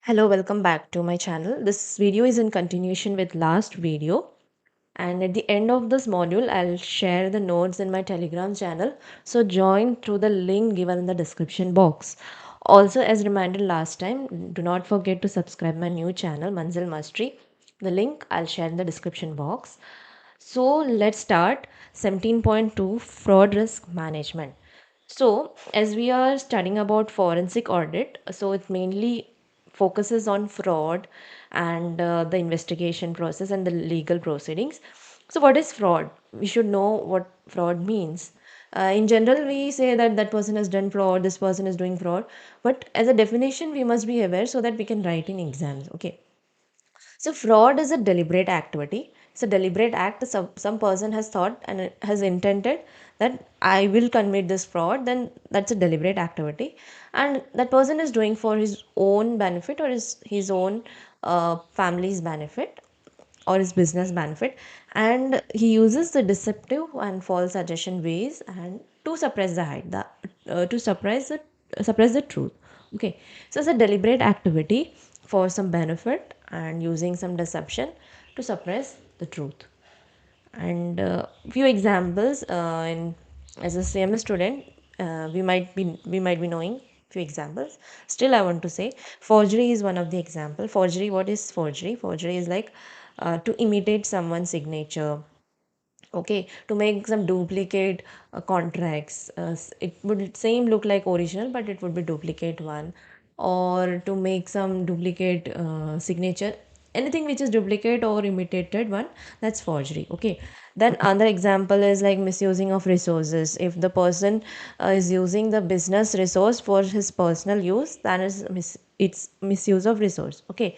Hello, welcome back to my channel. This video is in continuation with last video, and at the end of this module I'll share the notes in my Telegram channel, so join through the link given in the description box. Also, as reminded last time, do not forget to subscribe my new channel Manzil Mastery. The link I'll share in the description box. So let's start 17.2 fraud risk management. So, as we are studying about forensic audit, so it mainly focuses on fraud and the investigation process and the legal proceedings. So, what is fraud? We should know what fraud means. In general, we say that that person has done fraud, this person is doing fraud, but as a definition, we must be aware so that we can write in exams. Okay. So fraud is a deliberate activity. It's a deliberate act. Some person has thought and has intended that I will commit this fraud. Then that's a deliberate activity, and that person is doing for his own benefit or his own family's benefit or his business benefit, and he uses the deceptive and false suggestion ways and to suppress the height the to suppress the truth. Okay, so it's a deliberate activity for some benefit and using some deception to suppress the truth. And few examples in as a CMS student, we might be knowing few examples. Still, I want to say forgery is one of the example. Forgery, what is forgery? Forgery is like to imitate someone's signature. Okay, to make some duplicate contracts. It would same look like original, but it would be duplicate one, or to make some duplicate signature. Anything which is duplicate or imitated one, that's forgery. Okay, then another example is like misusing of resources. If the person is using the business resource for his personal use, then it's misuse of resource. Okay,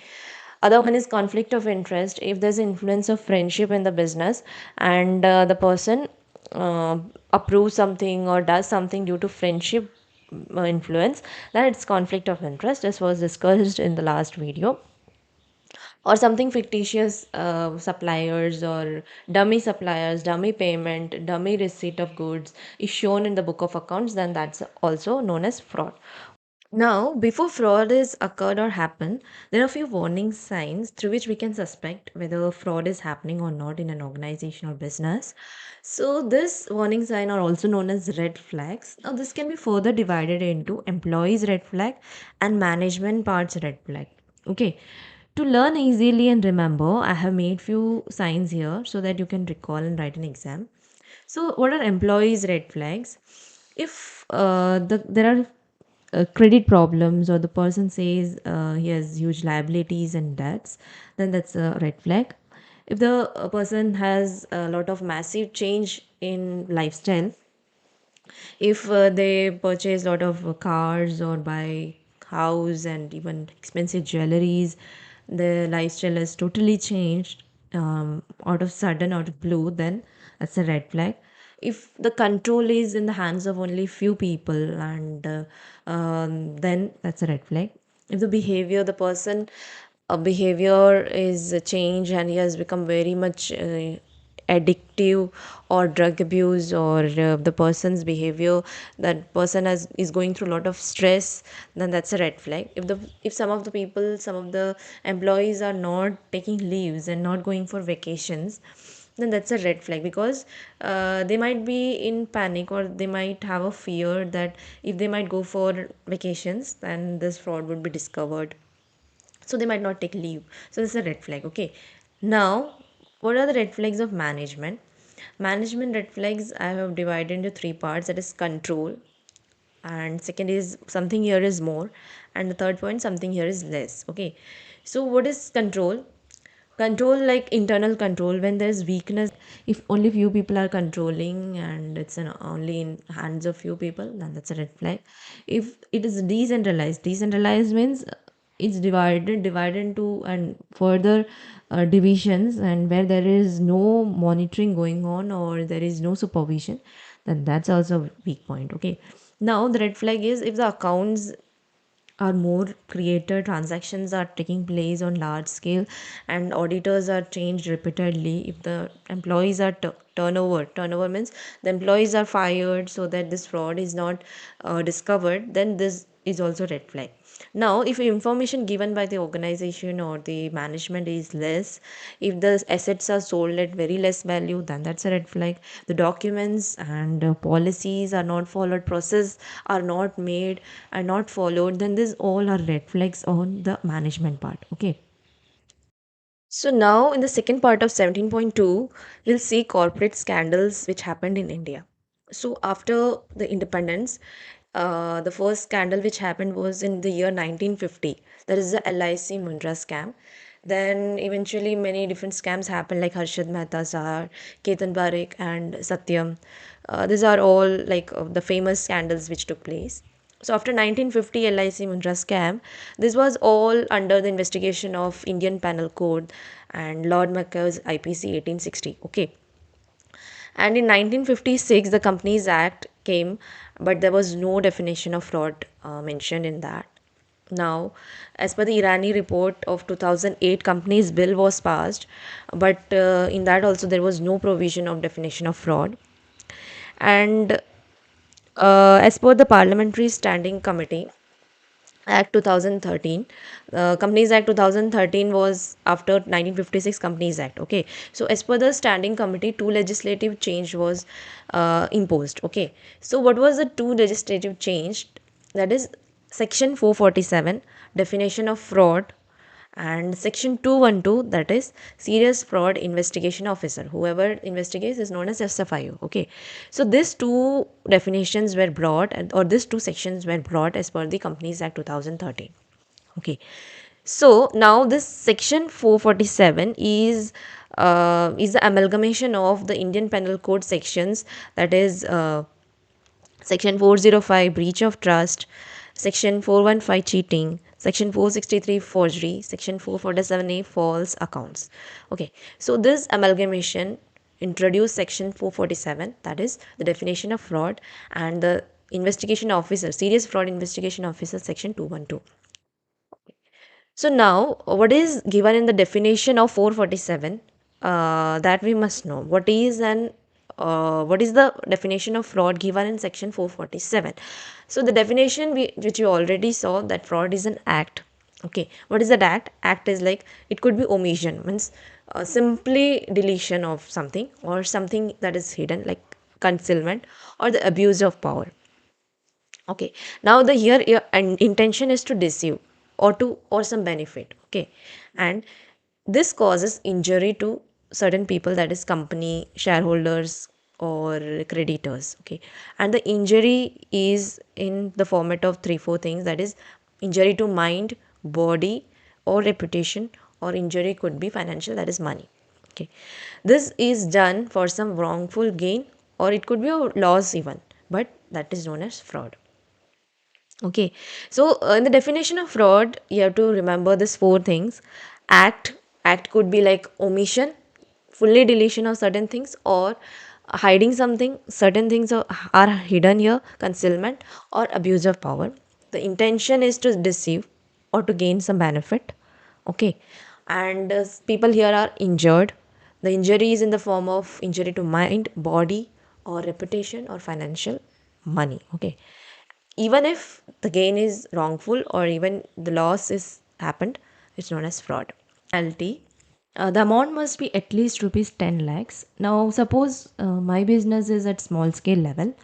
other one is conflict of interest. If there's influence of friendship in the business, and the person uh, approves something or does something due to friendship influence, then it's conflict of interest, as was discussed in the last video. Or something fictitious, suppliers or dummy suppliers, dummy payment, dummy receipt of goods is shown in the book of accounts, then that's also known as fraud. Now, before fraud is occurred or happen, there are a few warning signs through which we can suspect whether fraud is happening or not in an organization or business. So, this warning sign are also known as red flags. Now, this can be further divided into employees red flag and management parts red flag. Okay. To learn easily and remember, I have made few signs here so that you can recall and write an exam. So, what are employees red flags? If there are credit problems, or the person says he has huge liabilities and debts, then that's a red flag. If the person has a lot of massive change in lifestyle, if they purchase a lot of cars or buy house and even expensive jewelries, the lifestyle has totally changed out of sudden, out of blue, then that's a red flag. If the control is in the hands of only few people, and then that's a red flag. If the behavior, the person behavior is changed and he has become very much addictive, or drug abuse, or the person's behavior, that person is going through a lot of stress, then that's a red flag. If some of the people, some of the employees are not taking leaves and not going for vacations, then that's a red flag, because they might be in panic, or they might have a fear that if they might go for vacations, then this fraud would be discovered, so they might not take leave. So this is a red flag. Okay, now what are the red flags of management red flags? I have divided into three parts, that is control, and second is something here is more, and the third point, something here is less. Okay, so what is control? Control, like internal control, when there's weakness, if only few people are controlling and it's only in hands of few people, then that's a red flag. If it is decentralized means it's divided into and further divisions, and where there is no monitoring going on or there is no supervision, then that's also a weak point. Okay, now the red flag is if the accounts are more created, transactions are taking place on large scale, and auditors are changed repeatedly. If the employees are turnover means the employees are fired so that this fraud is not discovered, then this is also red flag. Now, if information given by the organization or the management is less, if the assets are sold at very less value, then that's a red flag. The documents and policies are not followed, process are not made and not followed, then these all are red flags on the management part. Okay. So now in the second part of 17.2, we'll see corporate scandals which happened in India. So after the independence, the first scandal which happened was in the year 1950. That is the LIC Mundra scam. Then eventually many different scams happened like Harshad Mehta Sar, Ketan Barik and Satyam. These are all like the famous scandals which took place. So after 1950 LIC Mundra scam, this was all under the investigation of Indian Penal Code and Lord Macaulay's IPC 1860. Okay. And in 1956, the Companies Act came, but there was no definition of fraud mentioned in that. Now, as per the Irani report of 2008, Companies Bill was passed, but in that also there was no provision of definition of fraud. And as per the Parliamentary Standing Committee, Act 2013, Companies Act 2013 was after 1956 Companies Act. Okay, so as per the Standing Committee, two legislative change was imposed. Okay, so what was the two legislative change? That is Section 447, definition of fraud, and section 212, that is serious fraud investigation officer. Whoever investigates is known as SFIO. Okay, so these two definitions were brought or these two sections were brought as per the Companies Act 2013. Okay, so now this section 447 is the amalgamation of the Indian Penal Code sections, that is Section 405 breach of trust, Section 415 cheating, Section 463 forgery, Section 447A false accounts. Okay, so this amalgamation introduced Section 447, that is the definition of fraud, and the investigation officer, serious fraud investigation officer, Section 212. So now, what is given in the definition of 447? That we must know. What is the definition of fraud given in section 447? So the definition which you already saw, that fraud is an act. Okay, what is that act? Act is like, it could be omission, means simply deletion of something or something that is hidden, like concealment or the abuse of power. Okay, now the here intention is to deceive or to or some benefit. Okay, and this causes injury to certain people, that is company shareholders or creditors. Okay, and the injury is in the format of three four things, that is injury to mind, body or reputation, or injury could be financial, that is money. Okay, this is done for some wrongful gain or it could be a loss even, but that is known as fraud. Okay, so in the definition of fraud, you have to remember this four things. Act, act could be like omission, fully deletion of certain things, or hiding something. Certain things are hidden here, concealment or abuse of power. The intention is to deceive or to gain some benefit. Okay, and people here are injured. The injury is in the form of injury to mind, body, or reputation, or financial, money. Okay, even if the gain is wrongful or even the loss is happened, it's known as fraud. Penalty. The amount must be at least rupees 10 lakhs. Now, suppose my business is at small scale level,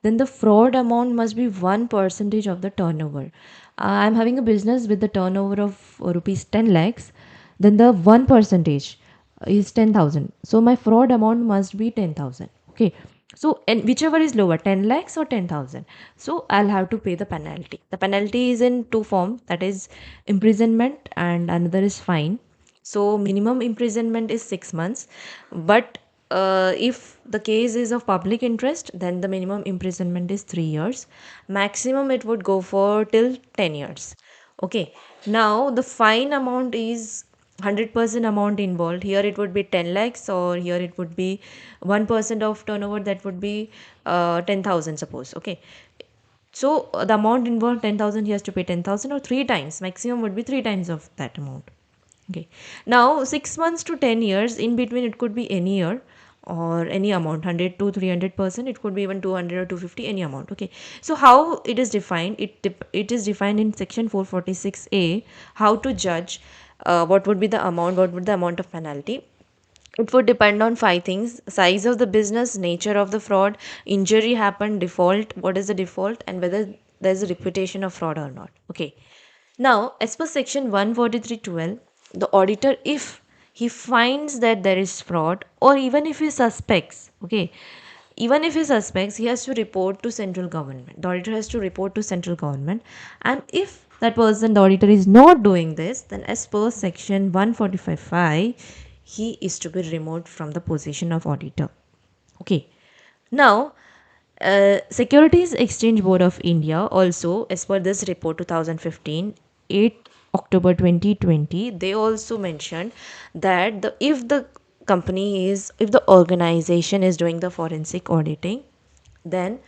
then the fraud amount must be 1% of the turnover. I'm having a business with the turnover of rupees 10 lakhs, then the 1% is 10,000. So my fraud amount must be 10,000. Okay. So, and whichever is lower, 10 lakhs or 10,000. So, I'll have to pay the penalty. The penalty is in two forms, that is imprisonment and another is fine. So, minimum imprisonment is 6 months. But if the case is of public interest, then the minimum imprisonment is 3 years. Maximum it would go for till 10 years. Okay. Now, the fine amount is 100% amount involved. Here it would be 10 lakhs, or here it would be 1% of turnover, that would be 10,000 suppose. Okay, so the amount involved 10,000, he has to pay 10,000 or three times, maximum would be three times of that amount. Okay, now 6 months to 10 years, in between it could be any year, or any amount, 100 to 300%, it could be even 200 or 250, any amount. Okay, so how it is defined, it is defined in section 446A, how to judge what would be the amount, what would the amount of penalty. It would depend on five things: size of the business, nature of the fraud, injury happened, default, what is the default, and whether there's a reputation of fraud or not. Okay. Now, as per section 143.12, the auditor, if he finds that there is fraud, or even if he suspects, okay, even if he suspects, he has to report to central government. The auditor has to report to central government. And if that person, the auditor, is not doing this, then as per section 145.5, he is to be removed from the position of auditor. Okay. Now, Securities Exchange Board of India also, as per this report 2015, 8 October 2020, they also mentioned that if the company is, if the organization is doing the forensic auditing, then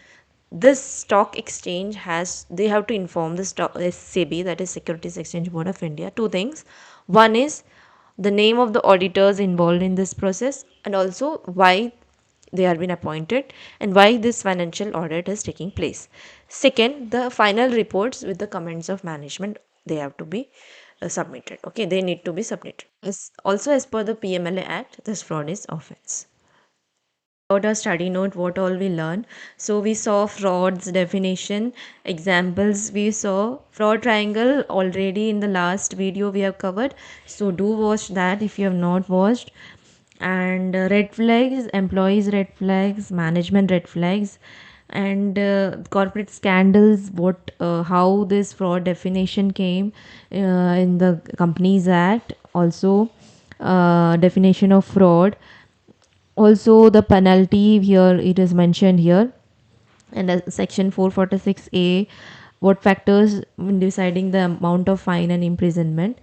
this stock exchange has, they have to inform the stock SEBI, that is Securities Exchange Board of India, two things. One is the name of the auditors involved in this process, and also why they are being appointed and why this financial audit is taking place. Second, the final reports with the comments of management, they have to be submitted. Okay, they need to be submitted. Also, as per the PMLA Act, this fraud is offense. About our study note, what all we learned. So we saw frauds definition, examples. We saw fraud triangle already in the last video we have covered, so do watch that if you have not watched. And red flags, employees red flags, management red flags, and corporate scandals, what how this fraud definition came in the Companies Act. Also definition of fraud, also the penalty here, it is mentioned here. And section 446A, what factors in deciding the amount of fine and imprisonment.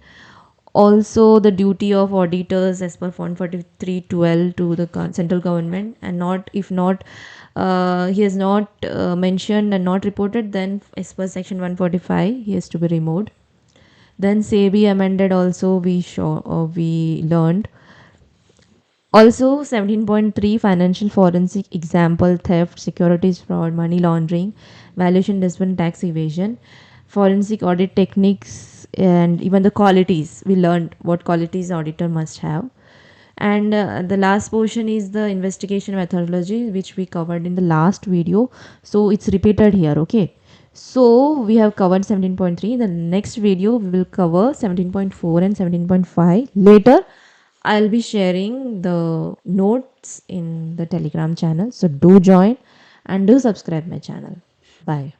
Also the duty of auditors as per 143.12 to the central government, and not, if not he has not mentioned and not reported, then as per section 145 he has to be removed. Then SEBI amended also, we learned. Also 17.3, financial forensic example: theft, securities fraud, money laundering, valuation dispute, tax evasion, forensic audit techniques, and even the qualities. We learned what qualities auditor must have. And the last portion is the investigation methodology, which we covered in the last video. So it's repeated here. Okay. So we have covered 17.3. The next video we will cover 17.4 and 17.5. Later I'll be sharing the notes in the Telegram channel. So do join and do subscribe my channel. Bye.